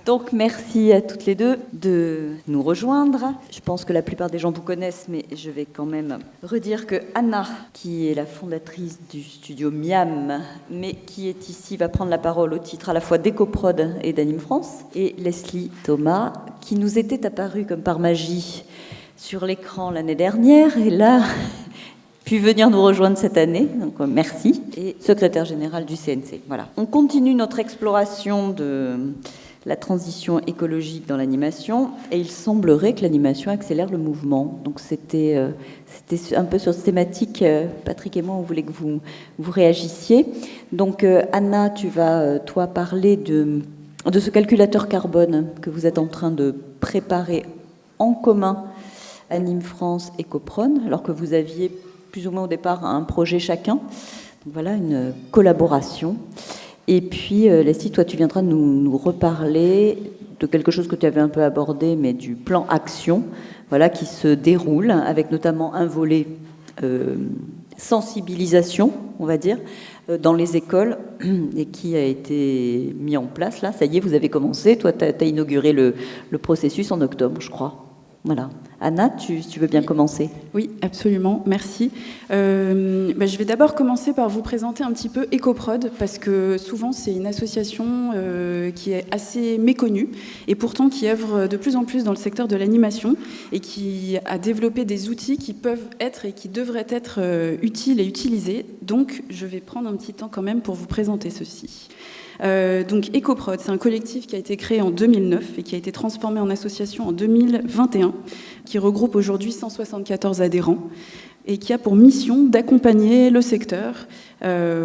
Donc merci à toutes les deux de nous rejoindre. Je pense que la plupart des gens vous connaissent, mais je vais quand même redire que Anna, qui est la fondatrice du studio Miam, mais qui est ici, va prendre la parole au titre à la fois d'EcoProd et d'Anime France, et Leslie Thomas, qui nous était apparue comme par magie sur l'écran l'année dernière, et là, puis venir nous rejoindre cette année, donc merci, et secrétaire général du CNC. Voilà. On continue notre exploration de la transition écologique dans l'animation, et il semblerait que l'animation accélère le mouvement. Donc c'était un peu sur cette thématique, Patrick et moi, on voulait que vous réagissiez. Donc Anna, tu vas, toi, parler de ce calculateur carbone que vous êtes en train de préparer en commun, Anime France et EcoProd, alors que vous aviez plus ou moins au départ un projet chacun. Donc voilà, une collaboration. Et puis, Leslie, toi, tu viendras nous reparler de quelque chose que tu avais un peu abordé, mais du plan action, voilà, qui se déroule, avec notamment un volet sensibilisation, on va dire, dans les écoles, et qui a été mis en place, là. Ça y est, vous avez commencé. Toi, tu as inauguré le processus en octobre, je crois. Voilà. Anna, tu veux bien commencer? Oui, absolument, merci. Je vais d'abord commencer par vous présenter un petit peu EcoProd, parce que souvent c'est une association qui est assez méconnue, et pourtant qui œuvre de plus en plus dans le secteur de l'animation, et qui a développé des outils qui peuvent être et qui devraient être utiles et utilisés. Donc je vais prendre un petit temps quand même pour vous présenter ceci. Donc EcoProd, c'est un collectif qui a été créé en 2009 et qui a été transformé en association en 2021, qui regroupe aujourd'hui 174 adhérents et qui a pour mission d'accompagner le secteur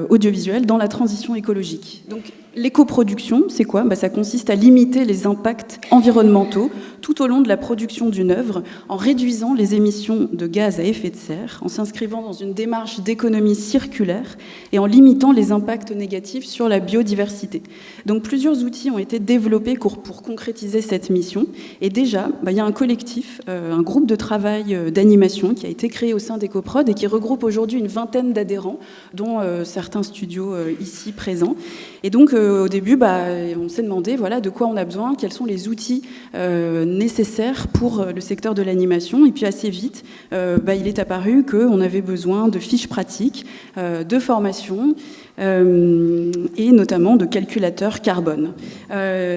audiovisuel dans la transition écologique. Donc l'écoproduction, c'est quoi ? Ça consiste à limiter les impacts environnementaux tout au long de la production d'une œuvre en réduisant les émissions de gaz à effet de serre, en s'inscrivant dans une démarche d'économie circulaire et en limitant les impacts négatifs sur la biodiversité. Donc plusieurs outils ont été développés pour concrétiser cette mission. Et déjà, il y a un collectif, un groupe de travail d'animation qui a été créé au sein d'EcoProd et qui regroupe aujourd'hui une vingtaine d'adhérents, dont certains studios ici présents. Et donc, au début, on s'est demandé de quoi on a besoin, quels sont les outils nécessaires pour le secteur de l'animation. Et puis, assez vite, il est apparu qu'on avait besoin de fiches pratiques, de formation, et notamment de calculateurs carbone.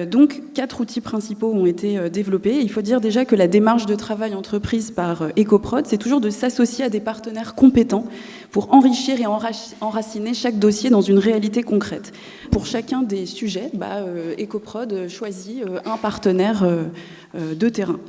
Donc, 4 outils principaux ont été développés. Il faut dire déjà que la démarche de travail entreprise par EcoProd, c'est toujours de s'associer à des partenaires compétents pour enrichir et enraciner chaque dossier dans une réalité concrète. Pour chacun des sujets, EcoProd choisit un partenaire de terrain.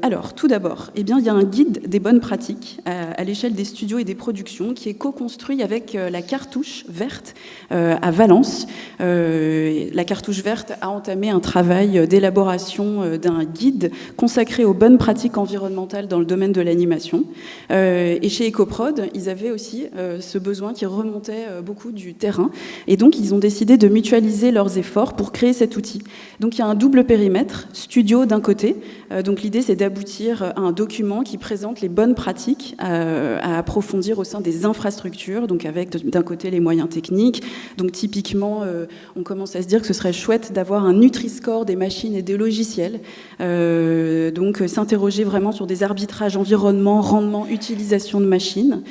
Alors, tout d'abord, il y a un guide des bonnes pratiques à l'échelle des studios et des productions qui est co-construit avec la Cartouche Verte à Valence. La Cartouche Verte a entamé un travail d'élaboration d'un guide consacré aux bonnes pratiques environnementales dans le domaine de l'animation. Et chez EcoProd, ils avaient aussi ce besoin qui remontait beaucoup du terrain. Et donc, ils ont décidé de mutualiser leurs efforts pour créer cet outil. Donc, il y a un double périmètre, studio d'un côté. Donc l'idée, c'est d'aboutir à un document qui présente les bonnes pratiques à approfondir au sein des infrastructures, donc avec d'un côté les moyens techniques. Donc typiquement, on commence à se dire que ce serait chouette d'avoir un Nutri-Score des machines et des logiciels. Donc s'interroger vraiment sur des arbitrages environnement, rendement, utilisation de machines.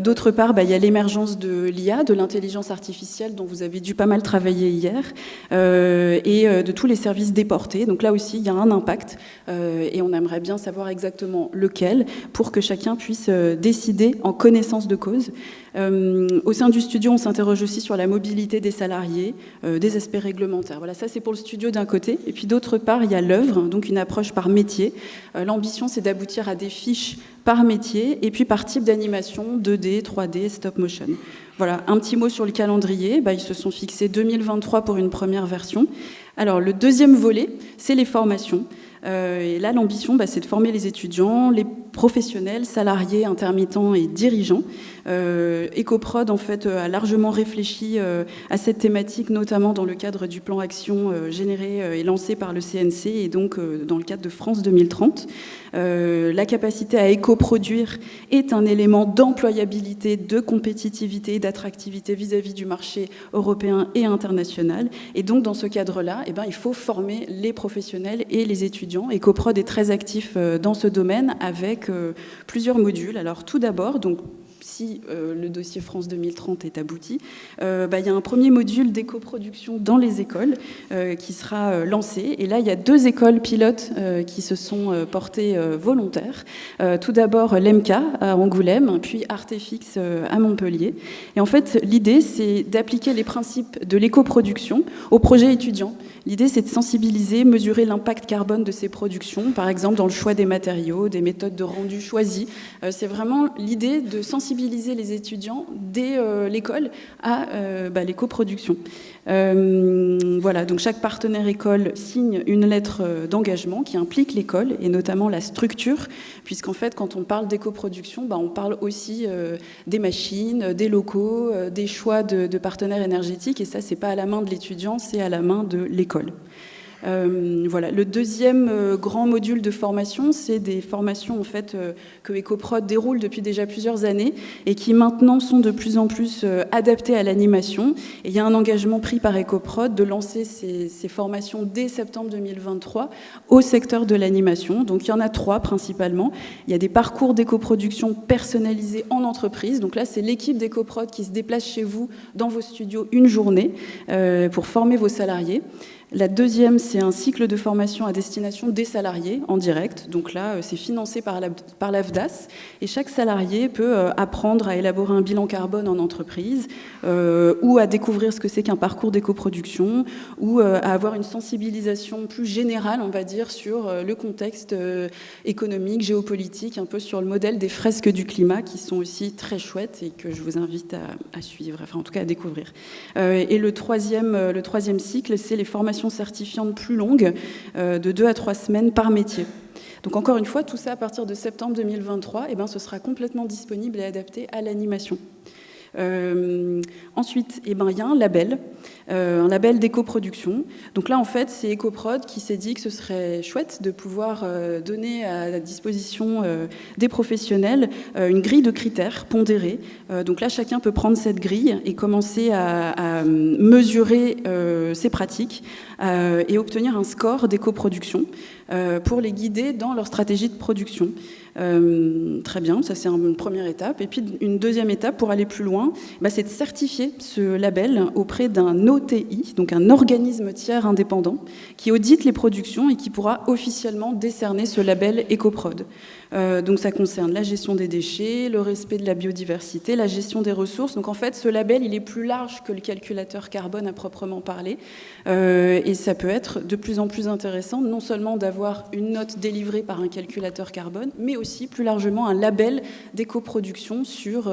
D'autre part, il y a l'émergence de l'IA, de l'intelligence artificielle, dont vous avez dû pas mal travailler hier, et de tous les services déportés. Donc là aussi, il y a un impact. Et on aimerait bien savoir exactement lequel pour que chacun puisse décider en connaissance de cause. Au sein du studio, on s'interroge aussi sur la mobilité des salariés, des aspects réglementaires. Voilà, ça c'est pour le studio d'un côté. Et puis d'autre part, il y a l'œuvre, donc une approche par métier. L'ambition, c'est d'aboutir à des fiches par métier et puis par type d'animation, 2D, 3D, stop motion. Voilà, un petit mot sur le calendrier. Ils se sont fixés 2023 pour une première version. Alors, le deuxième volet, c'est les formations. Et là, l'ambition, c'est de former les étudiants, les professionnels, salariés, intermittents et dirigeants. EcoProd en fait a largement réfléchi à cette thématique, notamment dans le cadre du plan action généré et lancé par le CNC et donc dans le cadre de France 2030. La capacité à éco-produire est un élément d'employabilité, de compétitivité et d'attractivité vis-à-vis du marché européen et international. Et donc dans ce cadre-là, il faut former les professionnels et les étudiants. EcoProd est très actif dans ce domaine avec plusieurs modules. Alors tout d'abord, donc si le dossier France 2030 est abouti, il y a un premier module d'éco-production dans les écoles qui sera lancé. Et là, il y a 2 écoles pilotes qui se sont portées volontaires. Tout d'abord, l'EMCA à Angoulême, puis Artefix à Montpellier. Et en fait, l'idée, c'est d'appliquer les principes de l'éco-production aux projets étudiants. L'idée, c'est de sensibiliser, mesurer l'impact carbone de ces productions, par exemple dans le choix des matériaux, des méthodes de rendu choisies. C'est vraiment l'idée de sensibiliser les étudiants dès l'école à l'éco-production. Voilà, donc chaque partenaire école signe une lettre d'engagement qui implique l'école et notamment la structure, puisqu'en fait, quand on parle d'éco-production, on parle aussi des machines, des locaux, des choix de partenaires énergétiques, et ça, c'est pas à la main de l'étudiant, c'est à la main de l'école. Voilà. Le deuxième grand module de formation, c'est des formations en fait, que EcoProd déroule depuis déjà plusieurs années et qui maintenant sont de plus en plus adaptées à l'animation. Et il y a un engagement pris par EcoProd de lancer ces formations dès septembre 2023 au secteur de l'animation. Donc il y en a 3 principalement. Il y a des parcours d'éco-production personnalisés en entreprise. Donc là, c'est l'équipe d'EcoProd qui se déplace chez vous dans vos studios une journée pour former vos salariés. La deuxième, c'est un cycle de formation à destination des salariés en direct. Donc là, c'est financé par l'AFDAS. Et chaque salarié peut apprendre à élaborer un bilan carbone en entreprise ou à découvrir ce que c'est qu'un parcours d'éco-production ou à avoir une sensibilisation plus générale, on va dire, sur le contexte économique, géopolitique, un peu sur le modèle des fresques du climat qui sont aussi très chouettes et que je vous invite à suivre, enfin en tout cas à découvrir. Et le troisième cycle, c'est les formations certifiantes plus longues, de 2 à 3 semaines par métier. Donc encore une fois, tout ça à partir de septembre 2023, ce sera complètement disponible et adapté à l'animation. Ensuite, il y a un label d'éco-production. Donc là, en fait, c'est EcoProd qui s'est dit que ce serait chouette de pouvoir donner à la disposition des professionnels une grille de critères pondérés. Donc là, chacun peut prendre cette grille et commencer à mesurer ses pratiques et obtenir un score d'éco-production pour les guider dans leur stratégie de production. Très bien, ça c'est une première étape. Et puis une deuxième étape pour aller plus loin, c'est de certifier ce label auprès d'un OTI, donc un organisme tiers indépendant, qui audite les productions et qui pourra officiellement décerner ce label EcoProd. Donc ça concerne la gestion des déchets, le respect de la biodiversité, la gestion des ressources. Donc en fait, ce label, il est plus large que le calculateur carbone à proprement parler. Et ça peut être de plus en plus intéressant, non seulement d'avoir une note délivrée par un calculateur carbone, mais aussi plus largement un label d'éco-production sur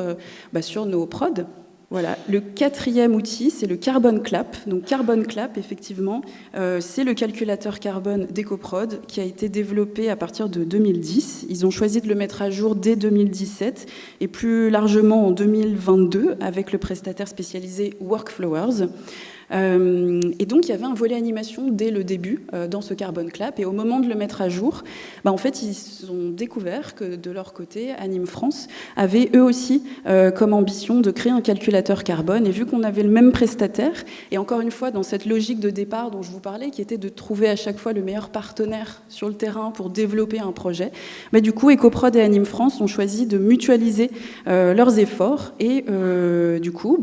nos prods. Voilà. Le 4e outil, c'est le Carbon Clap. Donc Carbon Clap, effectivement, c'est le calculateur carbone d'EcoProd qui a été développé à partir de 2010. Ils ont choisi de le mettre à jour dès 2017 et plus largement en 2022 avec le prestataire spécialisé Workflowers. Et donc, il y avait un volet animation dès le début dans ce Carbon Clap. Et au moment de le mettre à jour, en fait, ils ont découvert que de leur côté, Anime France avait eux aussi comme ambition de créer un calculateur carbone. Et vu qu'on avait le même prestataire, et encore une fois, dans cette logique de départ dont je vous parlais, qui était de trouver à chaque fois le meilleur partenaire sur le terrain pour développer un projet, du coup, EcoProd et Anime France ont choisi de mutualiser leurs efforts. Et du coup,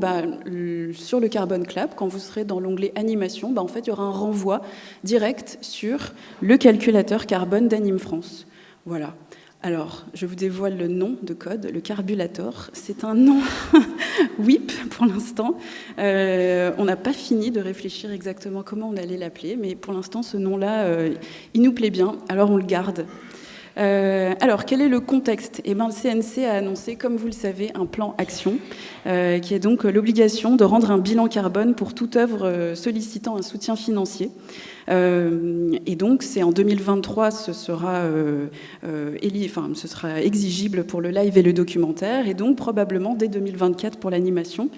sur le Carbon Clap, quand vous serez dans l'onglet animation, en fait, il y aura un renvoi direct sur le calculateur carbone d'Anime France. Voilà. Alors, je vous dévoile le nom de code, le Carbulator. C'est un nom WIP pour l'instant. On n'a pas fini de réfléchir exactement comment on allait l'appeler, mais pour l'instant, ce nom-là, il nous plaît bien, alors on le garde. Alors, quel est le contexte? Eh bien, le CNC a annoncé, comme vous le savez, un plan action, qui est donc l'obligation de rendre un bilan carbone pour toute œuvre sollicitant un soutien financier. Et donc, c'est en 2023, ce sera exigible pour le live et le documentaire, et donc probablement dès 2024 pour l'animation.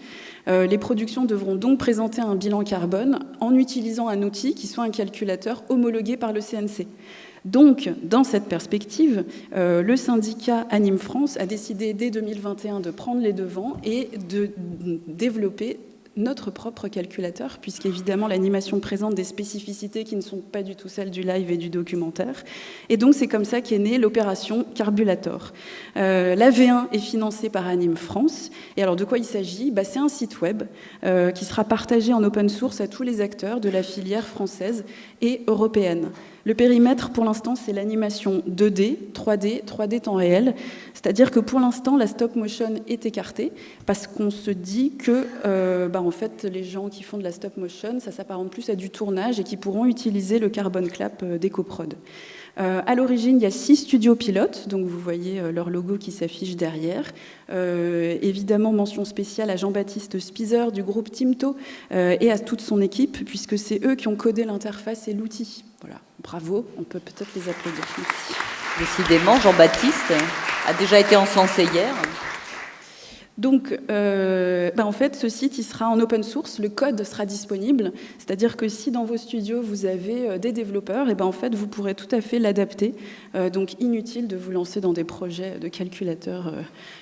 Les productions devront donc présenter un bilan carbone en utilisant un outil qui soit un calculateur homologué par le CNC. Donc, dans cette perspective, le syndicat Anime France a décidé dès 2021 de prendre les devants et de développer notre propre calculateur, puisqu'évidemment l'animation présente des spécificités qui ne sont pas du tout celles du live et du documentaire. Et donc c'est comme ça qu'est née l'opération Carbulator. La V1 est financée par Anime France. Et alors de quoi il s'agit? C'est un site web qui sera partagé en open source à tous les acteurs de la filière française et européenne. Le périmètre, pour l'instant, c'est l'animation 2D, 3D, 3D temps réel. C'est-à-dire que pour l'instant, la stop motion est écartée parce qu'on se dit que en fait, les gens qui font de la stop motion, ça s'apparente plus à du tournage et qui pourront utiliser le carbon clap d'EcoProd. À l'origine, il y a 6 studios pilotes, donc vous voyez leur logo qui s'affiche derrière. Évidemment, mention spéciale à Jean-Baptiste Spizer du groupe Timto et à toute son équipe, puisque c'est eux qui ont codé l'interface et l'outil. Voilà, bravo, on peut peut-être les applaudir. Merci. Décidément, Jean-Baptiste a déjà été encensé hier. Donc, en fait, ce site, il sera en open source, le code sera disponible, c'est-à-dire que si dans vos studios, vous avez des développeurs, en fait, vous pourrez tout à fait l'adapter. Donc, inutile de vous lancer dans des projets de calculateurs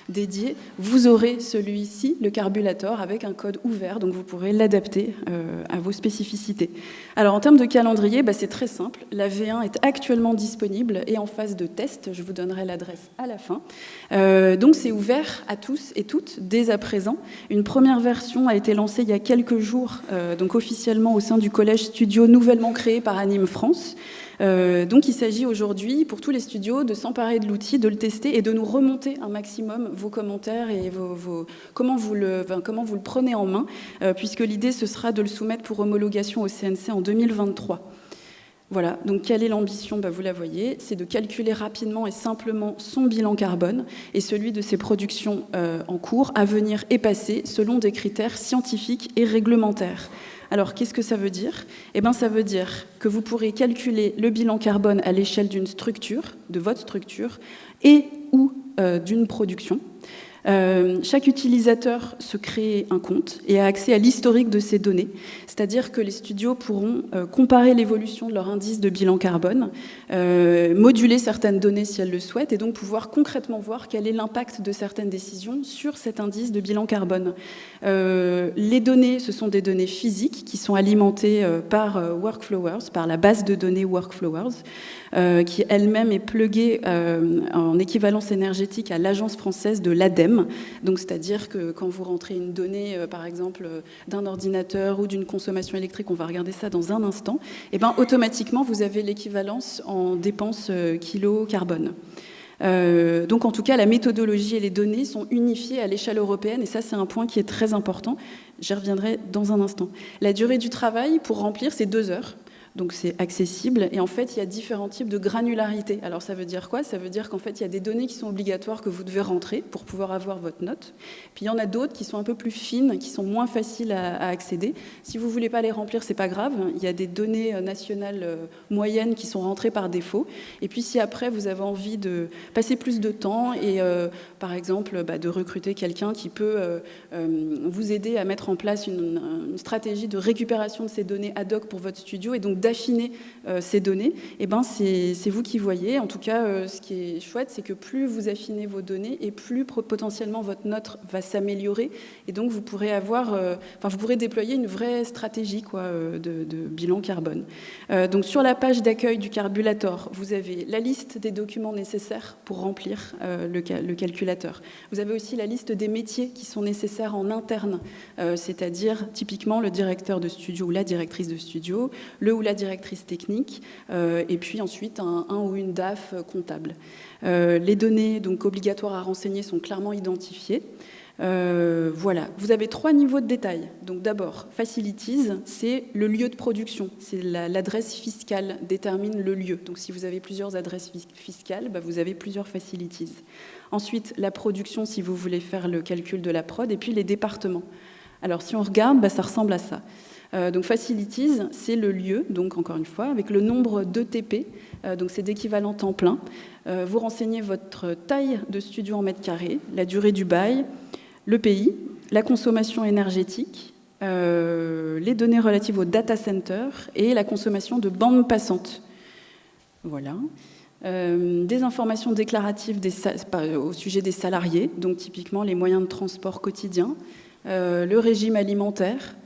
dédiés. Vous aurez celui-ci, le Carbulator, avec un code ouvert, donc vous pourrez l'adapter à vos spécificités. Alors, en termes de calendrier, c'est très simple. La V1 est actuellement disponible et en phase de test. Je vous donnerai l'adresse à la fin. Donc, c'est ouvert à tous et toutes dès à présent. Une première version a été lancée il y a quelques jours, donc officiellement au sein du collège studio nouvellement créé par Anime France. Donc il s'agit aujourd'hui pour tous les studios de s'emparer de l'outil, de le tester et de nous remonter un maximum vos commentaires et comment vous le prenez en main, puisque l'idée ce sera de le soumettre pour homologation au CNC en 2023. Voilà, donc quelle est l'ambition? Vous la voyez, c'est de calculer rapidement et simplement son bilan carbone et celui de ses productions en cours, à venir et passées, selon des critères scientifiques et réglementaires. Alors, qu'est-ce que ça veut dire? Ça veut dire que vous pourrez calculer le bilan carbone à l'échelle d'une structure, de votre structure, et ou d'une production. Chaque utilisateur se crée un compte et a accès à l'historique de ces données, c'est-à-dire que les studios pourront comparer l'évolution de leur indice de bilan carbone, moduler certaines données si elles le souhaitent, et donc pouvoir concrètement voir quel est l'impact de certaines décisions sur cet indice de bilan carbone. Les données, ce sont des données physiques qui sont alimentées par Workflowers, par la base de données Workflowers, qui elle-même est pluguée en équivalence énergétique à l'Agence française de l'ADEME. Donc, c'est-à-dire que quand vous rentrez une donnée, par exemple, d'un ordinateur ou d'une consommation électrique, on va regarder ça dans un instant, automatiquement, vous avez l'équivalence en dépenses kilo carbone. Donc, en tout cas, la méthodologie et les données sont unifiées à l'échelle européenne, et ça, c'est un point qui est très important. J'y reviendrai dans un instant. La durée du travail pour remplir, c'est 2 heures. Donc c'est accessible. Et en fait, il y a différents types de granularité. Alors ça veut dire quoi? Ça veut dire qu'en fait, il y a des données qui sont obligatoires que vous devez rentrer pour pouvoir avoir votre note. Puis il y en a d'autres qui sont un peu plus fines, qui sont moins faciles à accéder. Si vous ne voulez pas les remplir, c'est pas grave. Il y a des données nationales moyennes qui sont rentrées par défaut. Et puis si après, vous avez envie de passer plus de temps et par exemple de recruter quelqu'un qui peut vous aider à mettre en place une stratégie de récupération de ces données ad hoc pour votre studio et donc d'affiner ces données, c'est vous qui voyez. En tout cas, ce qui est chouette, c'est que plus vous affinez vos données et plus potentiellement votre note va s'améliorer. Et donc, vous pourrez vous pourrez déployer une vraie stratégie de bilan carbone. Donc, sur la page d'accueil du Carbulator, vous avez la liste des documents nécessaires pour remplir le calculateur. Vous avez aussi la liste des métiers qui sont nécessaires en interne, c'est-à-dire typiquement le directeur de studio ou la directrice de studio, le ou la directrice technique, et puis ensuite un ou une DAF comptable. Les données donc obligatoires à renseigner sont clairement identifiées. Voilà, vous avez 3 niveaux de détail. Donc d'abord, Facilities, c'est le lieu de production. C'est l'adresse fiscale détermine le lieu. Donc si vous avez plusieurs adresses fiscales, vous avez plusieurs Facilities. Ensuite, la production, si vous voulez faire le calcul de la prod, et puis les départements. Alors si on regarde, ça ressemble à ça. Donc Facilities, c'est le lieu, donc encore une fois, avec le nombre d'ETP, donc c'est d'équivalent temps plein. Vous renseignez votre taille de studio en mètres carrés, la durée du bail, le pays, la consommation énergétique, les données relatives au data center et la consommation de bandes passantes. Voilà. Des informations déclaratives au sujet des salariés, donc typiquement les moyens de transport quotidiens, le régime alimentaire,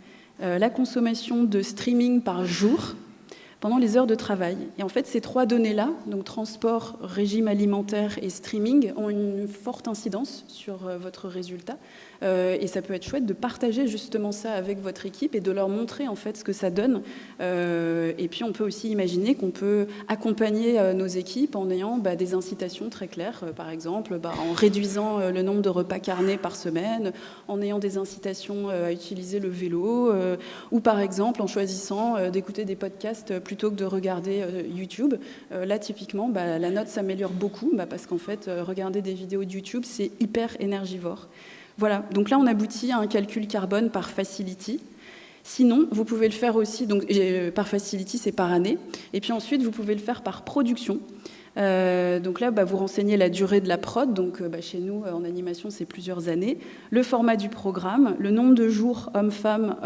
la consommation de streaming par jour pendant les heures de travail. Et en fait, ces 3 données-là, donc transport, régime alimentaire et streaming, ont une forte incidence sur votre résultat. Et ça peut être chouette de partager justement ça avec votre équipe et de leur montrer en fait ce que ça donne. Et puis on peut aussi imaginer qu'on peut accompagner nos équipes en ayant des incitations très claires, par exemple en réduisant le nombre de repas carnés par semaine, en ayant des incitations à utiliser le vélo, ou par exemple en choisissant d'écouter des podcasts plutôt que de regarder YouTube. Là typiquement, la note s'améliore beaucoup parce qu'en fait regarder des vidéos de YouTube c'est hyper énergivore. Voilà, donc là on aboutit à un calcul carbone par facility. Sinon, vous pouvez le faire aussi, donc par facility c'est par année, et puis ensuite vous pouvez le faire par production. Donc là, vous renseignez la durée de la prod, donc chez nous en animation c'est plusieurs années, le format du programme, le nombre de jours hommes-femmes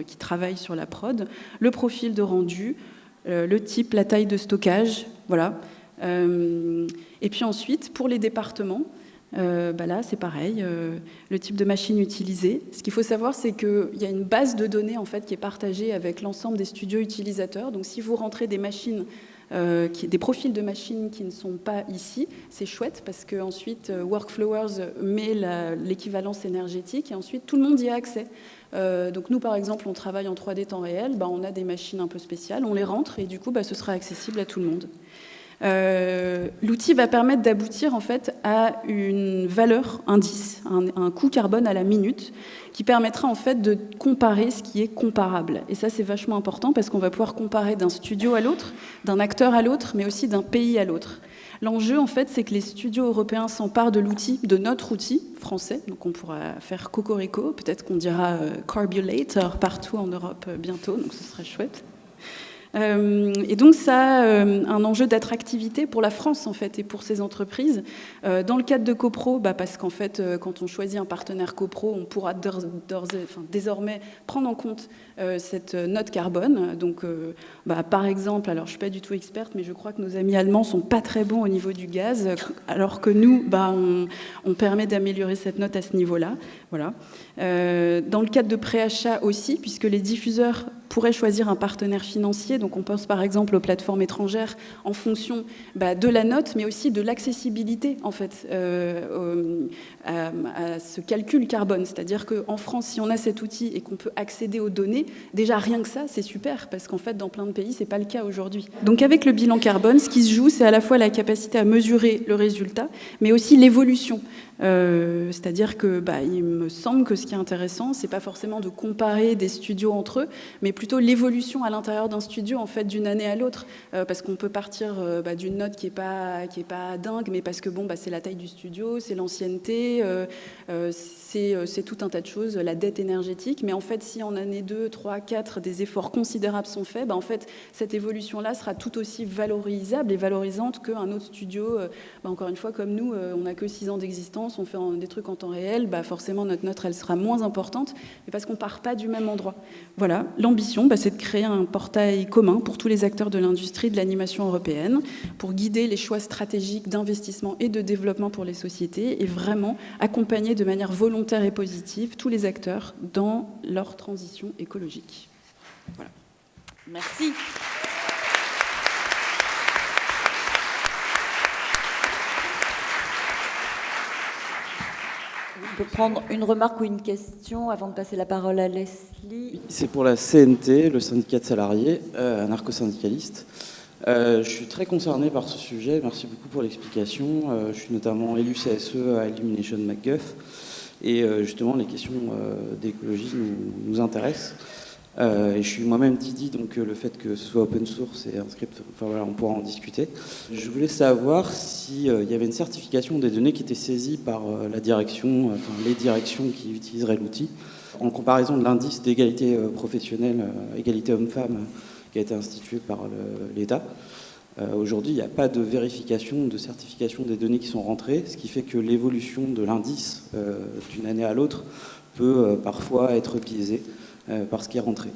qui travaillent sur la prod, le profil de rendu, le type, la taille de stockage, voilà. Et puis ensuite, pour les départements, là, c'est pareil, le type de machine utilisée. Ce qu'il faut savoir, c'est qu'il y a une base de données en fait, qui est partagée avec l'ensemble des studios utilisateurs. Donc, si vous rentrez des machines, des profils de machines qui ne sont pas ici, c'est chouette parce qu'ensuite, Workflowers met l'équivalence énergétique et ensuite, tout le monde y a accès. Donc, nous, par exemple, on travaille en 3D temps réel. On a des machines un peu spéciales, on les rentre et du coup, ce sera accessible à tout le monde. L'outil va permettre d'aboutir en fait à une valeur indice, un coût carbone à la minute, qui permettra en fait de comparer ce qui est comparable. Et ça c'est vachement important parce qu'on va pouvoir comparer d'un studio à l'autre, d'un acteur à l'autre, mais aussi d'un pays à l'autre. L'enjeu en fait c'est que les studios européens s'emparent de l'outil, de notre outil français, donc on pourra faire Cocorico, peut-être qu'on dira Carbulator partout en Europe bientôt, donc ce serait chouette. Et donc ça a un enjeu d'attractivité pour la France en fait et pour ces entreprises. Dans le cadre de CoPro, parce qu'en fait quand on choisit un partenaire CoPro, on pourra désormais prendre en compte cette note carbone. Donc par exemple, alors je suis pas du tout experte, mais je crois que nos amis allemands sont pas très bons au niveau du gaz, alors que nous, on permet d'améliorer cette note à ce niveau-là. Voilà. Dans le cadre de préachat aussi, puisque les diffuseurs pourraient choisir un partenaire financier. Donc on pense par exemple aux plateformes étrangères en fonction de la note, mais aussi de l'accessibilité en fait à ce calcul carbone. C'est-à-dire qu'en France, si on a cet outil et qu'on peut accéder aux données, déjà rien que ça, c'est super, parce qu'en fait, dans plein de pays, c'est pas le cas aujourd'hui. Donc avec le bilan carbone, ce qui se joue, c'est à la fois la capacité à mesurer le résultat, mais aussi l'évolution. C'est-à-dire que il me semble que ce qui est intéressant, c'est pas forcément de comparer des studios entre eux, mais plutôt l'évolution à l'intérieur d'un studio en fait d'une année à l'autre, parce qu'on peut partir d'une note qui est pas dingue, mais parce que c'est la taille du studio, c'est l'ancienneté, c'est tout un tas de choses, la dette énergétique, mais en fait si en année 2, 3, 4 des efforts considérables sont faits, en fait cette évolution-là sera tout aussi valorisable et valorisante qu'un autre studio. Encore une fois, comme nous, on n'a que 6 ans d'existence, on fait des trucs en temps réel, forcément notre note elle sera moins importante, mais parce qu'on part pas du même endroit. Voilà, l'ambition, c'est de créer un portail commun pour tous les acteurs de l'industrie de l'animation européenne, pour guider les choix stratégiques d'investissement et de développement pour les sociétés, et vraiment accompagner de manière volontaire et positive tous les acteurs dans leur transition écologique. Voilà. Merci. On peut prendre une remarque ou une question avant de passer la parole à Leslie. C'est pour la CNT, le syndicat de salariés, anarcho-syndicaliste. Je suis très concerné par ce sujet, merci beaucoup pour l'explication. Je suis notamment élu CSE à Illumination MacGuff, et justement les questions d'écologie nous intéressent. Et je suis moi-même Didi, donc le fait que ce soit open source et un script, enfin voilà, on pourra en discuter. Je voulais savoir s'il y avait une certification des données qui étaient saisies par la direction, enfin les directions qui utiliseraient l'outil, en comparaison de l'indice d'égalité professionnelle, égalité homme-femme, qui a été institué par l'État. Aujourd'hui, il n'y a pas de vérification, de certification des données qui sont rentrées, ce qui fait que l'évolution de l'indice d'une année à l'autre peut parfois être biaisée par ce qui est rentré.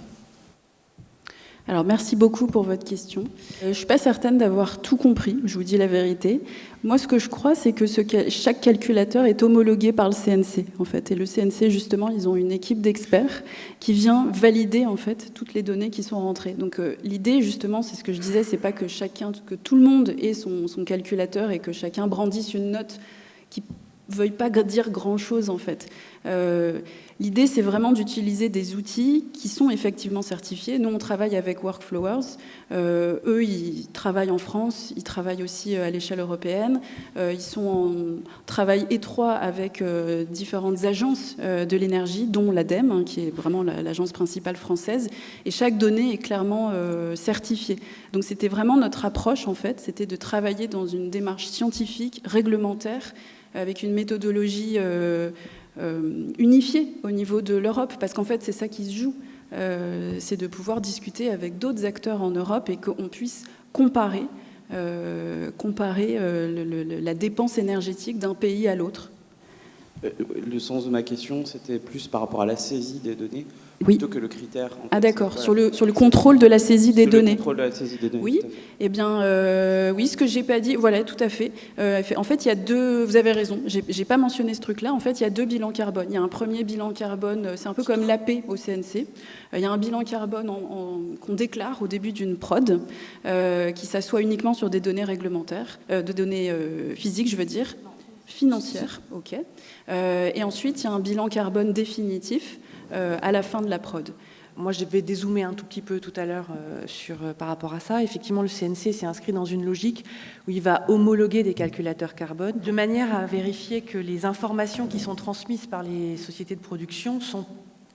Alors, merci beaucoup pour votre question. Je ne suis pas certaine d'avoir tout compris, je vous dis la vérité. Moi, ce que je crois, c'est que chaque calculateur est homologué par le CNC, en fait. Et le CNC, justement, ils ont une équipe d'experts qui vient valider, en fait, toutes les données qui sont rentrées. Donc, l'idée, justement, c'est ce que je disais, c'est pas que tout le monde ait son calculateur et que chacun brandisse une note qui ne veuille pas dire grand-chose, en fait. L'idée, c'est vraiment d'utiliser des outils qui sont effectivement certifiés. Nous, on travaille avec Workflowers. Eux, ils travaillent en France, ils travaillent aussi à l'échelle européenne. Ils sont en travail étroit avec différentes agences de l'énergie, dont l'ADEME, hein, qui est vraiment l'agence principale française. Et chaque donnée est clairement certifiée. Donc, c'était vraiment notre approche, en fait. C'était de travailler dans une démarche scientifique, réglementaire, avec une méthodologie unifiée au niveau de l'Europe, parce qu'en fait, c'est ça qui se joue. C'est de pouvoir discuter avec d'autres acteurs en Europe et qu'on puisse comparer la dépense énergétique d'un pays à l'autre. Le sens de ma question, c'était plus par rapport à la saisie des données, oui. Plutôt que le critère. Ah d'accord, voilà. sur le contrôle de la saisie des données. Le contrôle de la saisie des données. Oui, eh bien, oui, ce que j'ai pas dit, voilà, tout à fait. En fait, il y a deux, vous avez raison, j'ai pas mentionné ce truc-là. En fait, il y a deux bilans carbone. Il y a un premier bilan carbone, c'est un peu comme l'AP au CNC. Il y a un bilan carbone qu'on déclare au début d'une prod, qui s'assoit uniquement sur des données réglementaires, de données physiques, je veux dire, financières, ok. Et ensuite, il y a un bilan carbone définitif à la fin de la prod. Moi, je vais dézoomer un tout petit peu tout à l'heure par rapport à ça. Effectivement, le CNC s'est inscrit dans une logique où il va homologuer des calculateurs carbone de manière à vérifier que les informations qui sont transmises par les sociétés de production sont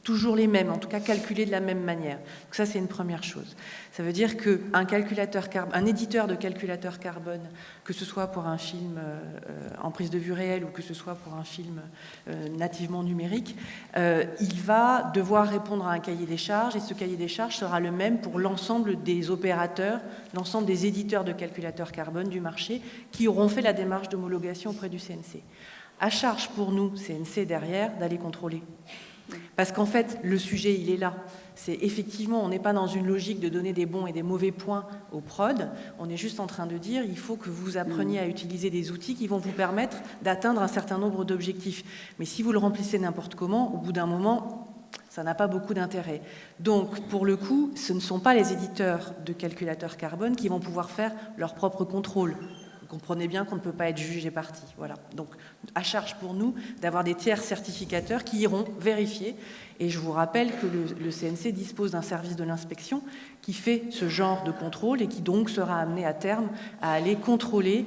toujours les mêmes, en tout cas calculées de la même manière. Donc ça, c'est une première chose. Ça veut dire qu'un éditeur de calculateur carbone, que ce soit pour un film en prise de vue réelle ou que ce soit pour un film nativement numérique, il va devoir répondre à un cahier des charges, et ce cahier des charges sera le même pour l'ensemble des opérateurs, l'ensemble des éditeurs de calculateurs carbone du marché qui auront fait la démarche d'homologation auprès du CNC. À charge pour nous, CNC derrière, d'aller contrôler. Parce qu'en fait, le sujet, il est là. C'est effectivement, on n'est pas dans une logique de donner des bons et des mauvais points aux prod. On est juste en train de dire, il faut que vous appreniez à utiliser des outils qui vont vous permettre d'atteindre un certain nombre d'objectifs. Mais si vous le remplissez n'importe comment, au bout d'un moment, ça n'a pas beaucoup d'intérêt. Donc, pour le coup, ce ne sont pas les éditeurs de calculateurs carbone qui vont pouvoir faire leur propre contrôle. Vous comprenez bien qu'on ne peut pas être jugé parti. Voilà. Donc, à charge pour nous d'avoir des tiers certificateurs qui iront vérifier. Et je vous rappelle que le CNC dispose d'un service de l'inspection qui fait ce genre de contrôle et qui donc sera amené à terme à aller contrôler,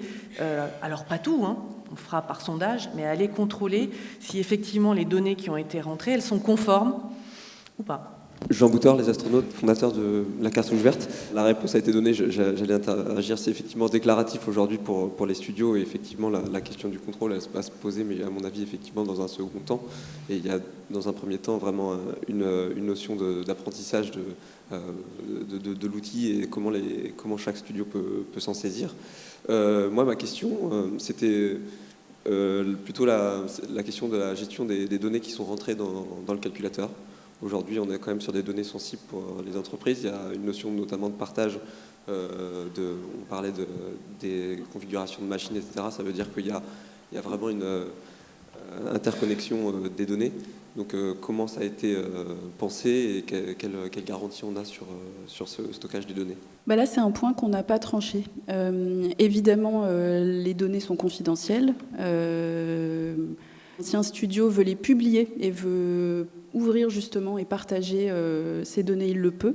alors pas tout, hein, on fera par sondage, mais à aller contrôler si effectivement les données qui ont été rentrées, elles sont conformes ou pas. Jean Boutor, les astronautes, fondateurs de la cartouche verte. La réponse a été donnée, j'allais interagir, c'est effectivement déclaratif aujourd'hui pour les studios, et effectivement la question du contrôle, elle va se poser, mais à mon avis, effectivement, dans un second temps. Et il y a, dans un premier temps, vraiment une notion d'apprentissage de l'outil et comment chaque studio peut s'en saisir. Moi, ma question, c'était plutôt la question de la gestion des données qui sont rentrées dans le calculateur. Aujourd'hui, on est quand même sur des données sensibles pour les entreprises. Il y a une notion notamment de partage. On parlait des configurations de machines, etc. Ça veut dire qu'il y a vraiment une interconnexion des données. Donc, comment ça a été pensé et quelle garantie on a sur ce stockage des données ? Là, c'est un point qu'on n'a pas tranché. Évidemment, les données sont confidentielles. Si un studio veut les publier et veut ouvrir justement et partager ces données, il le peut.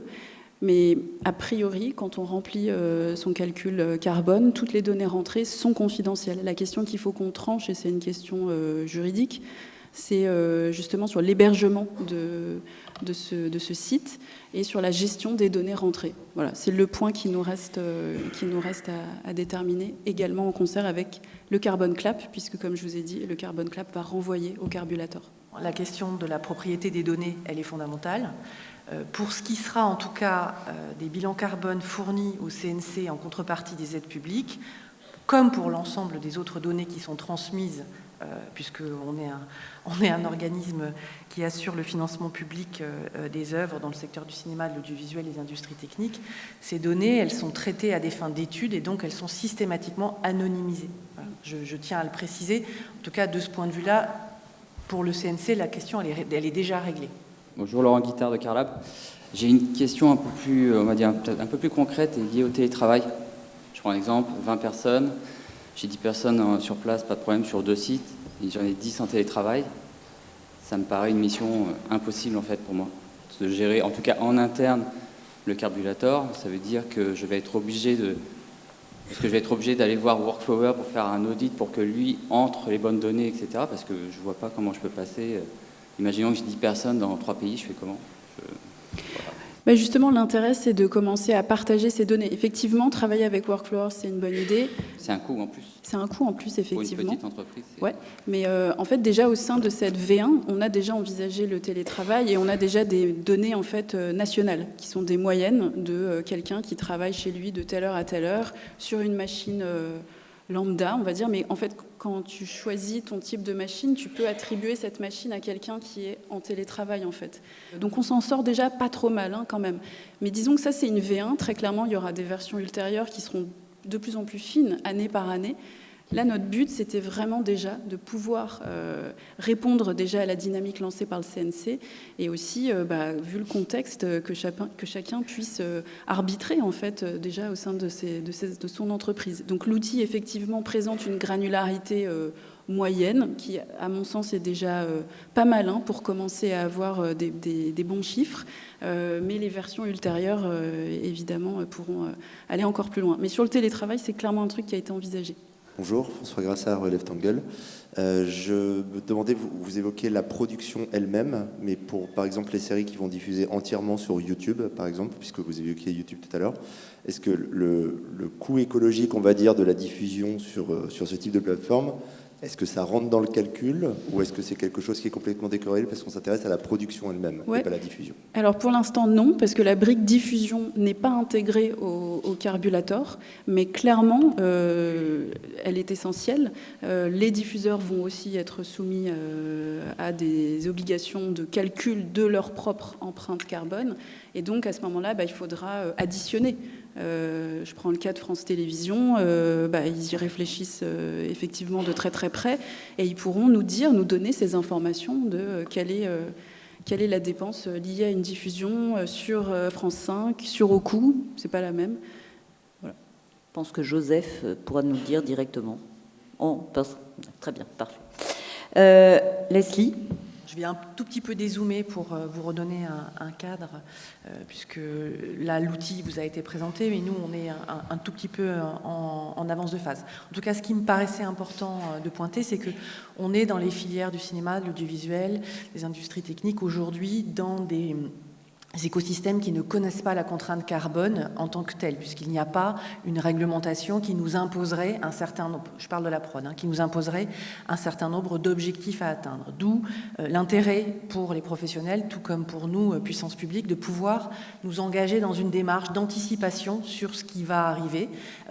Mais a priori, quand on remplit son calcul carbone, toutes les données rentrées sont confidentielles. La question qu'il faut qu'on tranche, et c'est une question juridique, c'est justement sur l'hébergement de ce site et sur la gestion des données rentrées. Voilà, c'est le point qui nous reste à déterminer, également en concert avec le Carbon Clap, puisque, comme je vous ai dit, le Carbon Clap va renvoyer au carbulator. La question de la propriété des données, elle est fondamentale. Pour ce qui sera en tout cas des bilans carbone fournis au CNC en contrepartie des aides publiques, comme pour l'ensemble des autres données qui sont transmises, puisqu'on est un organisme qui assure le financement public des œuvres dans le secteur du cinéma, de l'audiovisuel et des industries techniques, ces données, elles sont traitées à des fins d'études et donc elles sont systématiquement anonymisées. Voilà. Je tiens à le préciser. En tout cas, de ce point de vue-là, pour le CNC, la question, elle est déjà réglée. Bonjour, Laurent Guittard de Carlab. J'ai une question un peu plus, on va dire, peut-être un peu plus concrète et liée au télétravail. Je prends un exemple, 20 personnes. J'ai 10 personnes sur place, pas de problème, sur 2 sites. Et j'en ai 10 en télétravail. Ça me paraît une mission impossible, en fait, pour moi. De gérer, en tout cas en interne, le carbulator. Ça veut dire que je vais être obligé d'aller voir Workflower pour faire un audit pour que lui entre les bonnes données, etc. Parce que je ne vois pas comment je peux passer. Imaginons que j'ai 10 personnes dans 3 pays, je fais comment ? Ben justement, l'intérêt, c'est de commencer à partager ces données. Effectivement, travailler avec Workflower, c'est une bonne idée. C'est un coût en plus. C'est un coût en plus, effectivement. Pour une petite entreprise. Ouais, mais en fait, déjà au sein de cette V1, on a déjà envisagé le télétravail et on a déjà des données en fait nationales, qui sont des moyennes de quelqu'un qui travaille chez lui de telle heure à telle heure sur une machine lambda, on va dire. Mais en fait, quand tu choisis ton type de machine, tu peux attribuer cette machine à quelqu'un qui est en télétravail, en fait. Donc on s'en sort déjà pas trop mal, quand même. Mais disons que ça, c'est une V1. Très clairement, il y aura des versions ultérieures qui seront de plus en plus fines, année par année. Là, notre but, c'était vraiment déjà de pouvoir répondre déjà à la dynamique lancée par le CNC et aussi, vu le contexte, que chacun puisse arbitrer, en fait, déjà au sein de son entreprise. Donc l'outil, effectivement, présente une granularité moyenne qui, à mon sens, est déjà pas mal pour commencer à avoir des bons chiffres. Mais les versions ultérieures, évidemment, pourront aller encore plus loin. Mais sur le télétravail, c'est clairement un truc qui a été envisagé. Bonjour, François Grassard, Leftangle. Je me demandais, vous évoquez la production elle-même, mais pour, par exemple, les séries qui vont diffuser entièrement sur YouTube, par exemple, puisque vous évoquiez YouTube tout à l'heure, est-ce que le coût écologique, on va dire, de la diffusion sur ce type de plateforme, est-ce que ça rentre dans le calcul ou est-ce que c'est quelque chose qui est complètement décorrélé parce qu'on s'intéresse à la production elle-même et pas à la diffusion ? Alors pour l'instant non, parce que la brique diffusion n'est pas intégrée au carbulator, mais clairement elle est essentielle. Les diffuseurs vont aussi être soumis à des obligations de calcul de leur propre empreinte carbone et donc à ce moment-là il faudra additionner. Je prends le cas de France Télévisions, ils y réfléchissent effectivement de très très près et ils pourront nous donner ces informations de quelle est la dépense liée à une diffusion sur France 5, sur au coût, c'est pas la même. Voilà. Je pense que Joseph pourra nous le dire directement. Très bien, parfait. Leslie ? Je vais un tout petit peu dézoomer pour vous redonner un cadre, puisque là, l'outil vous a été présenté, mais nous, on est un tout petit peu en avance de phase. En tout cas, ce qui me paraissait important de pointer, c'est qu'on est dans les filières du cinéma, de l'audiovisuel, des industries techniques, aujourd'hui, dans des écosystèmes qui ne connaissent pas la contrainte carbone en tant que telle, puisqu'il n'y a pas une réglementation qui nous imposerait un certain nombre, je parle de la prod, qui nous imposerait un certain nombre d'objectifs à atteindre. D'où l'intérêt pour les professionnels, tout comme pour nous, puissance publique, de pouvoir nous engager dans une démarche d'anticipation sur ce qui va arriver,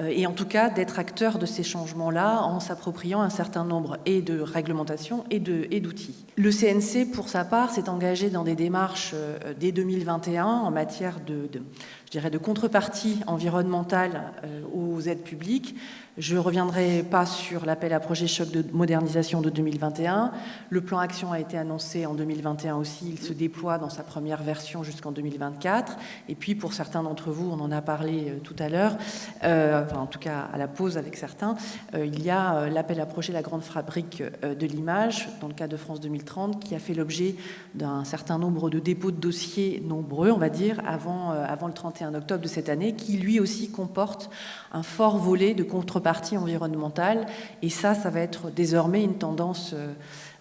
et en tout cas d'être acteurs de ces changements-là en s'appropriant un certain nombre et de réglementations et d'outils. Le CNC, pour sa part, s'est engagé dans des démarches dès 2021 en matière de contrepartie environnementale aux aides publiques. Je ne reviendrai pas sur l'appel à projet choc de modernisation de 2021. Le plan action a été annoncé en 2021 aussi. Il se déploie dans sa première version jusqu'en 2024. Et puis, pour certains d'entre vous, on en a parlé tout à l'heure, en tout cas à la pause avec certains, il y a l'appel à projet La Grande Fabrique de l'image, dans le cas de France 2030, qui a fait l'objet d'un certain nombre de dépôts de dossiers nombreux, on va dire, avant le 31 21 octobre de cette année, qui lui aussi comporte un fort volet de contrepartie environnementale. Et ça va être désormais une tendance,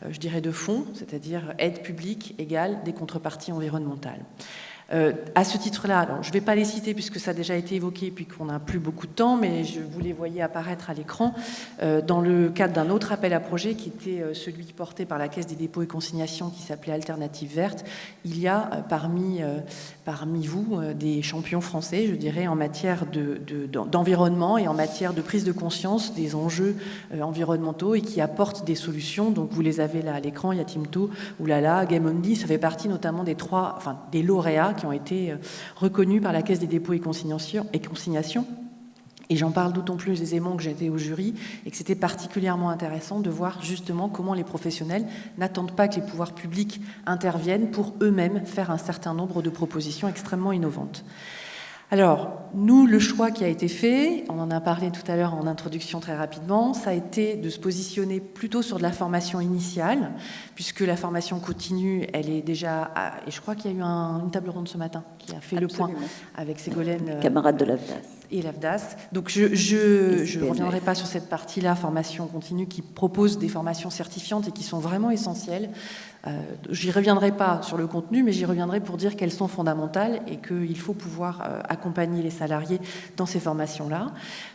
je dirais, de fond, c'est-à-dire aide publique égale des contreparties environnementales. À ce titre-là, je ne vais pas les citer puisque ça a déjà été évoqué puis qu'on n'a plus beaucoup de temps, mais vous les voyez apparaître à l'écran dans le cadre d'un autre appel à projet qui était celui porté par la Caisse des dépôts et consignations qui s'appelait Alternative Verte. Il y a parmi vous des champions français, je dirais, en matière d'environnement et en matière de prise de conscience des enjeux environnementaux et qui apportent des solutions. Donc vous les avez là à l'écran, il y a Timto, Oulala, Game Only, ça fait partie notamment des lauréats qui ont été reconnus par la Caisse des dépôts et consignations. Et j'en parle d'autant plus aisément que j'étais au jury et que c'était particulièrement intéressant de voir justement comment les professionnels n'attendent pas que les pouvoirs publics interviennent pour eux-mêmes faire un certain nombre de propositions extrêmement innovantes. Alors, nous, le choix qui a été fait, on en a parlé tout à l'heure en introduction très rapidement, ça a été de se positionner plutôt sur de la formation initiale, puisque la formation continue, elle est déjà... et je crois qu'il y a eu une table ronde ce matin qui a fait Absolument. le point avec Ségolène... Camarade de l'AFDAS. Et l'AFDAS. Donc je ne reviendrai pas sur cette partie-là, formation continue, qui propose des formations certifiantes et qui sont vraiment essentielles. J'y reviendrai pas sur le contenu, mais j'y reviendrai pour dire qu'elles sont fondamentales et qu'il faut pouvoir accompagner les salariés dans ces formations-là.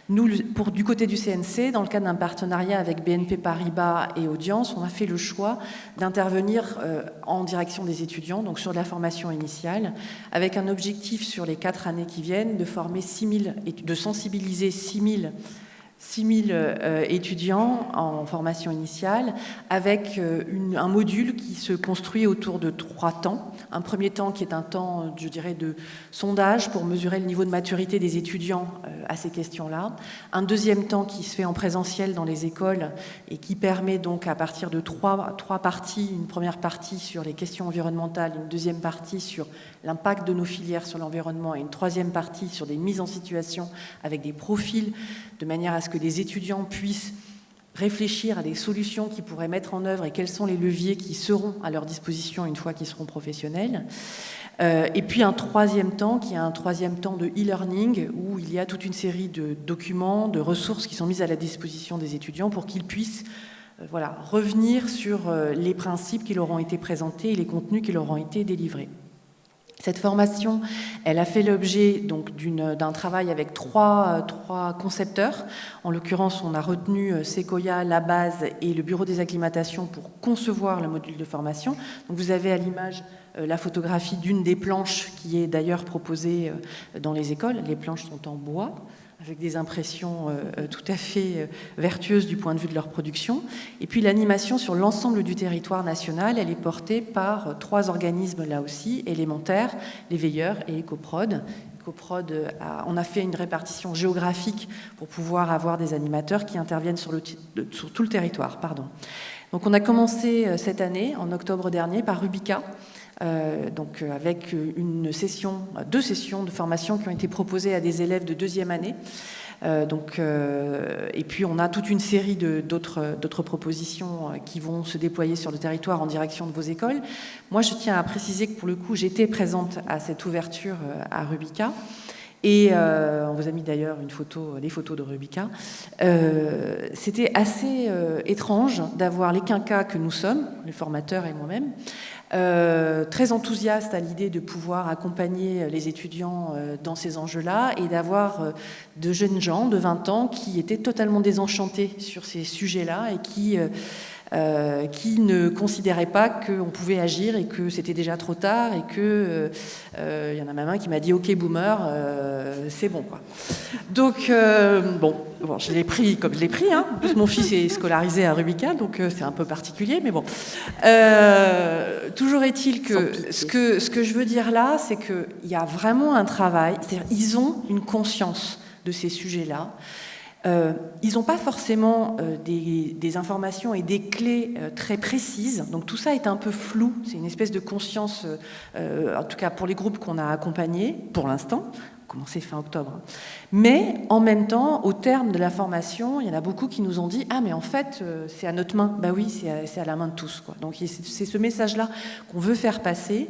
Nous, du côté du CNC, dans le cadre d'un partenariat avec BNP Paribas et Audience, on a fait le choix d'intervenir en direction des étudiants, donc sur de la formation initiale, avec un objectif sur les 4 années qui viennent de sensibiliser 6 000 étudiants en formation initiale avec un module qui se construit autour de 3 temps. Un premier temps qui est un temps, je dirais, de sondage pour mesurer le niveau de maturité des étudiants à ces questions-là. Un deuxième temps qui se fait en présentiel dans les écoles et qui permet donc à partir de 3 parties, une première partie sur les questions environnementales, une deuxième partie sur l'impact de nos filières sur l'environnement et une troisième partie sur des mises en situation avec des profils de manière à ce que les étudiants puissent réfléchir à des solutions qu'ils pourraient mettre en œuvre et quels sont les leviers qui seront à leur disposition une fois qu'ils seront professionnels. Et puis un troisième temps qui est un troisième temps de e-learning où il y a toute une série de documents, de ressources qui sont mises à la disposition des étudiants pour qu'ils puissent revenir sur les principes qui leur ont été présentés et les contenus qui leur ont été délivrés. Cette formation, elle a fait l'objet donc d'un travail avec trois concepteurs. En l'occurrence, on a retenu Sequoia, la base et le bureau des acclimatations pour concevoir le module de formation. Donc vous avez à l'image la photographie d'une des planches qui est d'ailleurs proposée dans les écoles. Les planches sont en bois, avec des impressions tout à fait vertueuses du point de vue de leur production. Et puis l'animation sur l'ensemble du territoire national, elle est portée par 3 organismes là aussi, élémentaires, les Veilleurs et Ecoprod. Ecoprod, on a fait une répartition géographique pour pouvoir avoir des animateurs qui interviennent sur tout le territoire. Donc on a commencé cette année, en octobre dernier, par Rubica, avec 2 sessions de formation qui ont été proposées à des élèves de 2e année. Et puis on a toute une série d'autres propositions qui vont se déployer sur le territoire en direction de vos écoles. Moi, je tiens à préciser que pour le coup, j'étais présente à cette ouverture à Rubica. Et on vous a mis d'ailleurs les photos de Rubica. C'était assez étrange d'avoir les quinquas que nous sommes, les formateurs et moi-même, très enthousiastes à l'idée de pouvoir accompagner les étudiants dans ces enjeux-là et d'avoir de jeunes gens de 20 ans qui étaient totalement désenchantés sur ces sujets-là et qui ne considéraient pas qu'on pouvait agir et que c'était déjà trop tard et que y en a même un qui m'a dit « Ok, boomer, c'est bon. » quoi. Donc, bon, je l'ai pris comme je l'ai pris. En plus, mon fils est scolarisé à Rubica, donc c'est un peu particulier, mais bon. Toujours est-il que ce que je veux dire là, c'est qu'il y a vraiment un travail, c'est-à-dire ils ont une conscience de ces sujets-là. Ils n'ont pas forcément des informations et des clés très précises, donc tout ça est un peu flou, c'est une espèce de conscience, en tout cas pour les groupes qu'on a accompagnés, pour l'instant, commencé fin octobre. Mais en même temps, au terme de la formation, il y en a beaucoup qui nous ont dit « Ah mais en fait, c'est à notre main. » Bah oui, c'est à la main de tous, quoi. Donc c'est ce message-là qu'on veut faire passer.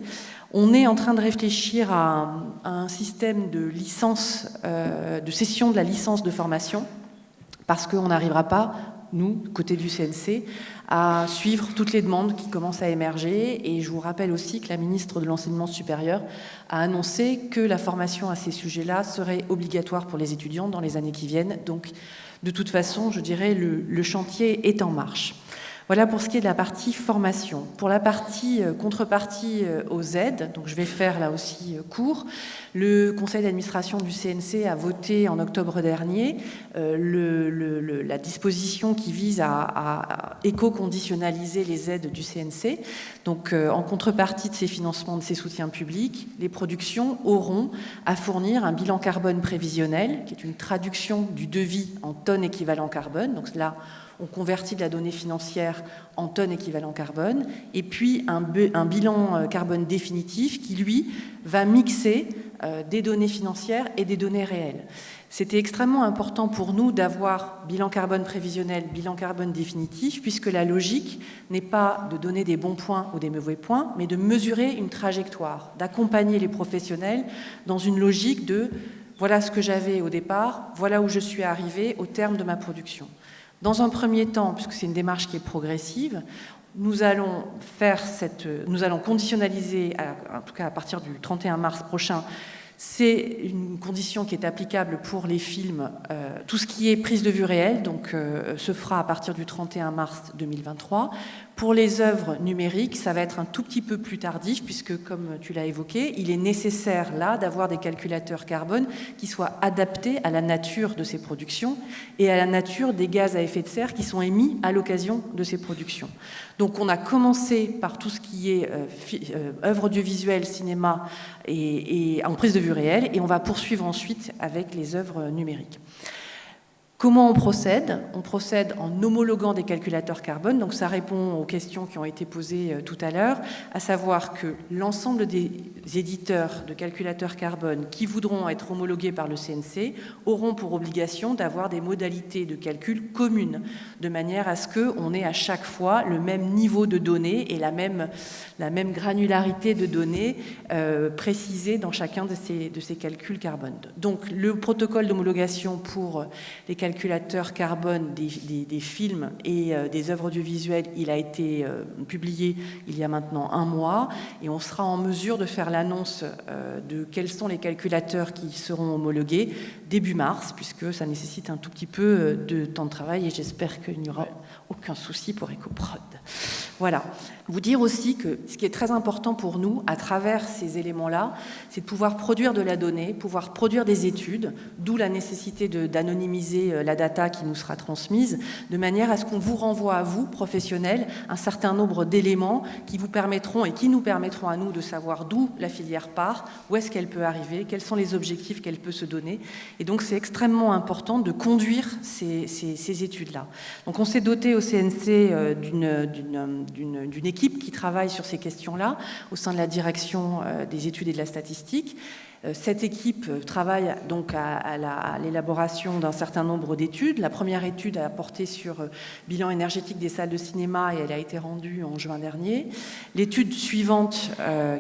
On est en train de réfléchir à un système de licence, de cession de la licence de formation, parce qu'on n'arrivera pas, nous, côté du CNC, à suivre toutes les demandes qui commencent à émerger. Et je vous rappelle aussi que la ministre de l'Enseignement supérieur a annoncé que la formation à ces sujets-là serait obligatoire pour les étudiants dans les années qui viennent. Donc, de toute façon, je dirais, le chantier est en marche. Voilà pour ce qui est de la partie formation. Pour la partie contrepartie aux aides, donc je vais faire là aussi court, le conseil d'administration du CNC a voté en octobre dernier la disposition qui vise à éco-conditionnaliser les aides du CNC. Donc en contrepartie de ces financements, de ces soutiens publics, les productions auront à fournir un bilan carbone prévisionnel, qui est une traduction du devis en tonnes équivalent carbone. Donc là, on convertit de la donnée financière en tonnes équivalent carbone, et puis un bilan carbone définitif qui, lui, va mixer des données financières et des données réelles. C'était extrêmement important pour nous d'avoir bilan carbone prévisionnel, bilan carbone définitif, puisque la logique n'est pas de donner des bons points ou des mauvais points, mais de mesurer une trajectoire, d'accompagner les professionnels dans une logique de « voilà ce que j'avais au départ, voilà où je suis arrivé au terme de ma production ». Dans un premier temps, puisque c'est une démarche qui est progressive, nous allons conditionnaliser, en tout cas à partir du 31 mars prochain, c'est une condition qui est applicable pour les films, tout ce qui est prise de vue réelle, donc se fera à partir du 31 mars 2023. Pour les œuvres numériques, ça va être un tout petit peu plus tardif, puisque, comme tu l'as évoqué, il est nécessaire, là, d'avoir des calculateurs carbone qui soient adaptés à la nature de ces productions et à la nature des gaz à effet de serre qui sont émis à l'occasion de ces productions. Donc, on a commencé par tout ce qui est œuvres audiovisuelles, cinéma et en prise de vue réelle, et on va poursuivre ensuite avec les œuvres numériques. Comment on procède ? On procède en homologuant des calculateurs carbone, donc ça répond aux questions qui ont été posées tout à l'heure, à savoir que l'ensemble des éditeurs de calculateurs carbone qui voudront être homologués par le CNC auront pour obligation d'avoir des modalités de calcul communes, de manière à ce qu'on ait à chaque fois le même niveau de données et la même granularité de données précisées dans chacun de ces calculs carbone. Donc le protocole d'homologation pour les calculateurs carbone des films et des œuvres audiovisuelles, il a été publié il y a maintenant 1 mois, et on sera en mesure de faire l'annonce de quels sont les calculateurs qui seront homologués début mars, puisque ça nécessite un tout petit peu de temps de travail, et j'espère qu'il n'y aura aucun souci pour EcoProd. Voilà. Vous dire aussi que ce qui est très important pour nous, à travers ces éléments-là, c'est de pouvoir produire de la donnée, pouvoir produire des études, d'où la nécessité d'anonymiser la data qui nous sera transmise, de manière à ce qu'on vous renvoie à vous, professionnels, un certain nombre d'éléments qui vous permettront et qui nous permettront à nous de savoir d'où la filière part, où est-ce qu'elle peut arriver, quels sont les objectifs qu'elle peut se donner. Et donc c'est extrêmement important de conduire ces études-là. Donc on s'est doté au CNC d'une équipe qui travaille sur ces questions-là au sein de la direction des études et de la statistique. Cette équipe travaille donc à l'élaboration d'un certain nombre d'études. La première étude a porté sur bilan énergétique des salles de cinéma et elle a été rendue en juin dernier. L'étude suivante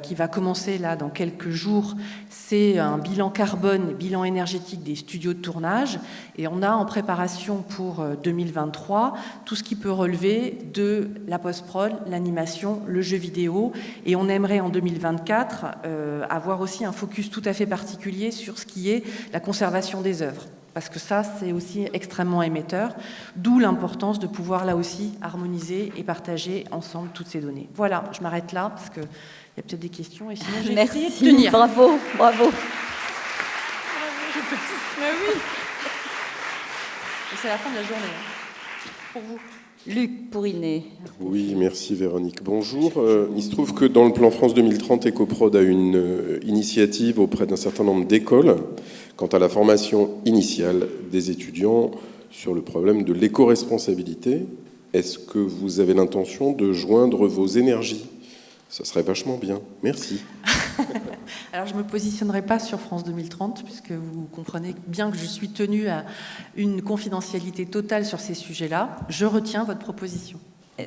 qui va commencer là dans quelques jours, c'est un bilan carbone, bilan énergétique des studios de tournage. Et on a en préparation pour 2023 tout ce qui peut relever de la post-prod, l'animation, le jeu vidéo. Et on aimerait en 2024 avoir aussi un focus tout à fait particulier sur ce qui est la conservation des œuvres. Parce que ça, c'est aussi extrêmement émetteur, d'où l'importance de pouvoir là aussi harmoniser et partager ensemble toutes ces données. Voilà, je m'arrête là parce qu'il y a peut-être des questions et sinon j'ai essayé de tenir. Bravo, bravo. Mais oui. Et c'est la fin de la journée pour vous. Luc Pourrinet. Oui, merci Véronique. Bonjour. Il se trouve que dans le plan France 2030, EcoProd a une initiative auprès d'un certain nombre d'écoles quant à la formation initiale des étudiants sur le problème de l'éco-responsabilité. Est-ce que vous avez l'intention de joindre vos énergies ? Ça serait vachement bien. Merci. Alors, je ne me positionnerai pas sur France 2030, puisque vous comprenez bien que je suis tenue à une confidentialité totale sur ces sujets-là. Je retiens votre proposition.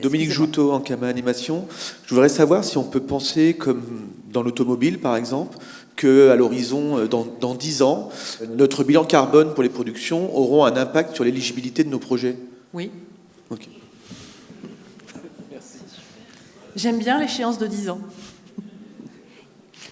Dominique Joutot en Kama Animation. Je voudrais savoir si on peut penser, comme dans l'automobile par exemple, qu'à l'horizon, dans 10 ans, notre bilan carbone pour les productions auront un impact sur l'éligibilité de nos projets. Oui. Ok. Merci. J'aime bien l'échéance de 10 ans.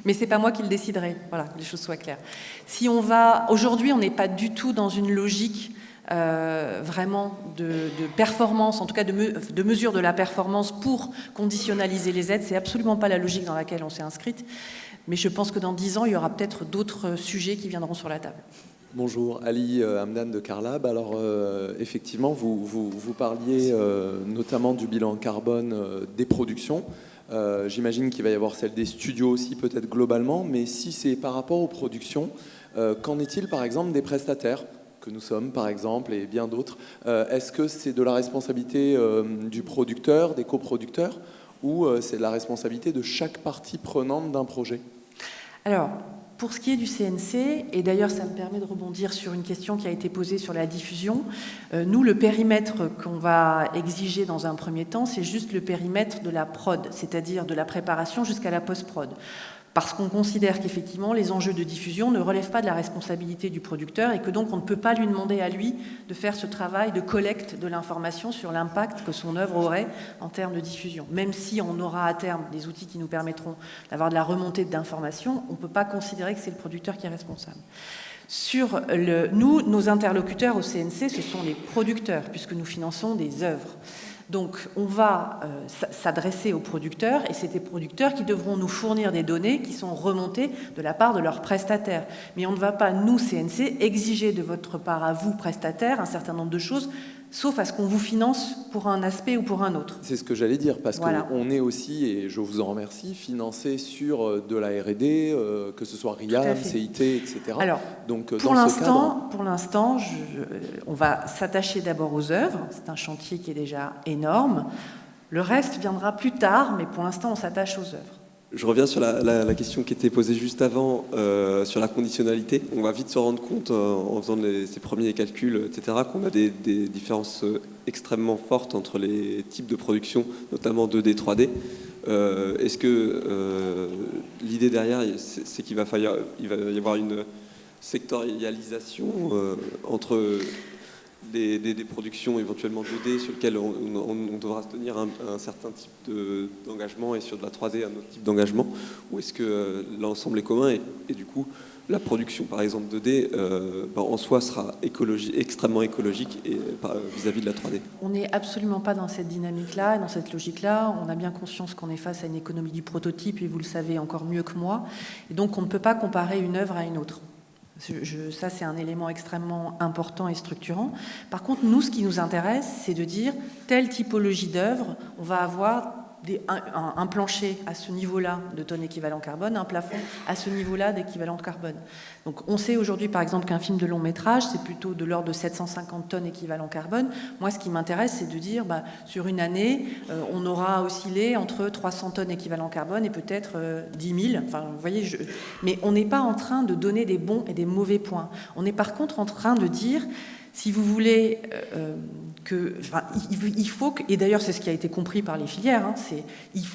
Mais c'est pas moi qui le déciderai. Voilà, que les choses soient claires. Si on va... Aujourd'hui, on n'est pas du tout dans une logique vraiment de performance, en tout cas de mesure de la performance pour conditionnaliser les aides. C'est absolument pas la logique dans laquelle on s'est inscrite. Mais je pense que dans 10 ans, il y aura peut-être d'autres sujets qui viendront sur la table. Bonjour, Ali Hamdan de Carlab. Alors effectivement, vous parliez notamment du bilan carbone des productions. J'imagine qu'il va y avoir celle des studios aussi, peut-être globalement. Mais si c'est par rapport aux productions, qu'en est-il par exemple des prestataires que nous sommes, par exemple, et bien d'autres? Est-ce que c'est de la responsabilité du producteur, des coproducteurs, ou c'est de la responsabilité de chaque partie prenante d'un projet? Alors, pour ce qui est du CNC, et d'ailleurs ça me permet de rebondir sur une question qui a été posée sur la diffusion, nous, le périmètre qu'on va exiger dans un premier temps, c'est juste le périmètre de la prod, c'est-à-dire de la préparation jusqu'à la post-prod. Parce qu'on considère qu'effectivement, les enjeux de diffusion ne relèvent pas de la responsabilité du producteur et que donc on ne peut pas lui demander à lui de faire ce travail de collecte de l'information sur l'impact que son œuvre aurait en termes de diffusion. Même si on aura à terme des outils qui nous permettront d'avoir de la remontée d'informations, on ne peut pas considérer que c'est le producteur qui est responsable. Sur nous, nos interlocuteurs au CNC, ce sont les producteurs, puisque nous finançons des œuvres. Donc, on va s'adresser aux producteurs, et c'est des producteurs qui devront nous fournir des données qui sont remontées de la part de leurs prestataires. Mais on ne va pas, nous, CNC, exiger de votre part à vous, prestataires, un certain nombre de choses, sauf à ce qu'on vous finance pour un aspect ou pour un autre. C'est ce que j'allais dire, parce voilà. qu'on est aussi, et je vous en remercie, financé sur de la R&D, que ce soit RIAM, CIT, etc. Alors, donc, pour l'instant, on va s'attacher d'abord aux œuvres. C'est un chantier qui est déjà énorme. Le reste viendra plus tard, mais pour l'instant, on s'attache aux œuvres. Je reviens sur la question qui était posée juste avant, sur la conditionnalité. On va vite se rendre compte, en faisant ces premiers calculs, etc., qu'on a des différences extrêmement fortes entre les types de production, notamment 2D, 3D. Est-ce que l'idée derrière, c'est qu'il va y avoir une sectorialisation entre des productions éventuellement 2D sur lesquelles on devra se tenir un certain type d'engagement et sur de la 3D un autre type d'engagement, ou est-ce que l'ensemble est commun et du coup la production par exemple 2D en soi sera extrêmement écologique vis-à-vis de la 3D? On n'est absolument pas dans cette dynamique-là, dans cette logique-là. On a bien conscience qu'on est face à une économie du prototype et vous le savez encore mieux que moi. Et donc on ne peut pas comparer une œuvre à une autre. Ça, c'est un élément extrêmement important et structurant. Par contre, nous, ce qui nous intéresse, c'est de dire, telle typologie d'œuvre, on va avoir un plancher à ce niveau-là de tonnes équivalent carbone, un plafond à ce niveau-là d'équivalent carbone. Donc on sait aujourd'hui par exemple qu'un film de long métrage, c'est plutôt de l'ordre de 750 tonnes équivalent carbone. Moi ce qui m'intéresse c'est de dire sur une année, on aura oscillé entre 300 tonnes équivalent carbone et peut-être 10 000. Enfin, vous voyez, mais on n'est pas en train de donner des bons et des mauvais points. On est par contre en train de dire, si vous voulez, il faut que, et d'ailleurs c'est ce qui a été compris par les filières,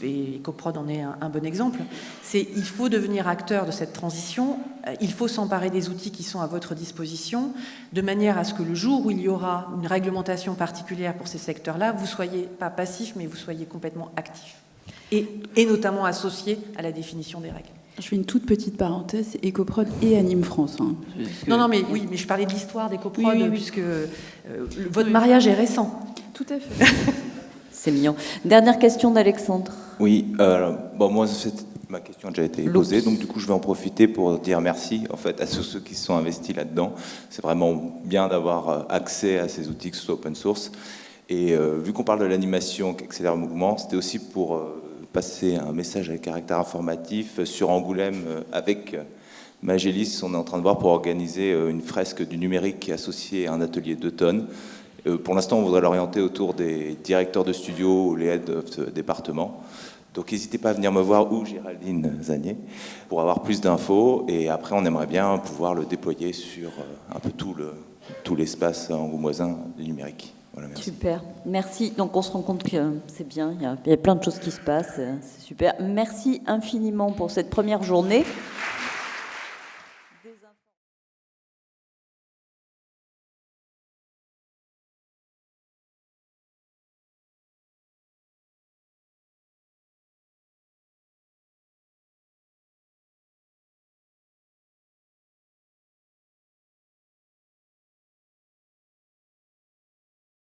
et Ecoprod en est un bon exemple, c'est il faut devenir acteur de cette transition, il faut s'emparer des outils qui sont à votre disposition, de manière à ce que le jour où il y aura une réglementation particulière pour ces secteurs-là, vous ne soyez pas passif, mais vous soyez complètement actif, et notamment associé à la définition des règles. Je fais une toute petite parenthèse, Ecoprod et Anime France. Non, mais oui, mais je parlais de l'histoire d'Ecoprod, oui. Puisque votre mariage est récent. Tout à fait. C'est mignon. Dernière question d'Alexandre. Oui, moi, ma question a déjà été posée, donc du coup, je vais en profiter pour dire merci en fait à tous ceux qui se sont investis là-dedans. C'est vraiment bien d'avoir accès à ces outils, que ce soit open source. Et vu qu'on parle de l'animation qui accélère le mouvement, c'était aussi pour passer un message avec caractère informatif. Sur Angoulême, avec Magélis, on est en train de voir pour organiser une fresque du numérique associée à un atelier 2 tonnes. Pour l'instant, on voudrait l'orienter autour des directeurs de studio ou les heads of département. Donc n'hésitez pas à venir me voir, ou Géraldine Zanier, pour avoir plus d'infos. Et après, on aimerait bien pouvoir le déployer sur un peu tout l'espace angoumoisin du numérique. Voilà, merci. Super, merci. Donc on se rend compte que c'est bien, il y a plein de choses qui se passent, c'est super. Merci infiniment pour cette première journée.